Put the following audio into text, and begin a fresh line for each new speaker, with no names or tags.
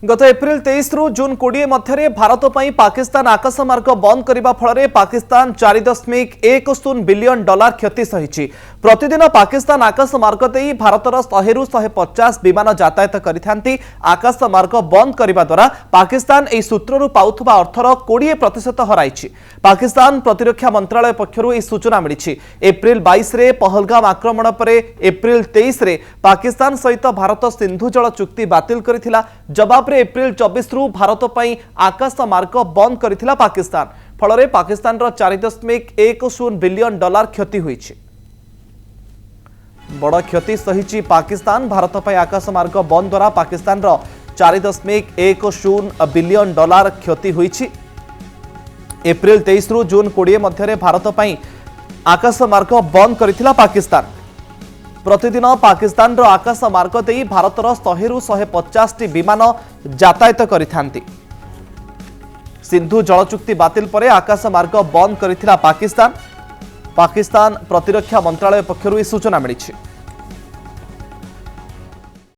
गत एप्रिल 23 रु जून 20 मध्य भारत पर पाकिस्तान आकाशमार्ग बंद करने फल पाकिस्तान 4.10 बिलियन डॉलर क्षति सही। प्रतिदिन पाकिस्तान आकाशमार्ग दे भारतर 100 रु 150 विमान यातायात करते। आकाशमार्ग बंद करने द्वारा पाकिस्तान यह सूत्रु पाउथुबा अर्थर 20% हराई। पाकिस्तान प्रतिरक्षा मंत्रालय पक्षरु यह सूचना मिली। एप्रिल 22 रे पहलगाम आक्रमण पर एप्रिल 23 रे पाकिस्तान सहित भारत सिंधु जल चुक्ति बातिल करिथिला। जवाब एप्रिल 24 रु भारत पर आकाश मार्ग बंद करथिला पाकिस्तान। फल पाकिस्तान 4.10 बिलियन डॉलर क्षति हुई। बड़ क्षति सही पाकिस्तान। भारत पर आकाश मार्ग बंद द्वारा पाकिस्तान 4.10 बिलियन डॉलर क्षति हुई। एप्रिल 23 रु जून 20 मध्य भारत पर आकाश मार्ग बंद करथिला पाकिस्तान। प्रतिदिन पाकिस्तान आकाश मार्ग दे भारतर 100 रु 150 विमान यातायात करिथांती। सिंधु जल चुक्ति बातिल पर आकाश मार्ग बंद करथिला पाकिस्तान। पाकिस्तान प्रतिरक्षा मंत्रालय पक्षरु सूचना मिली।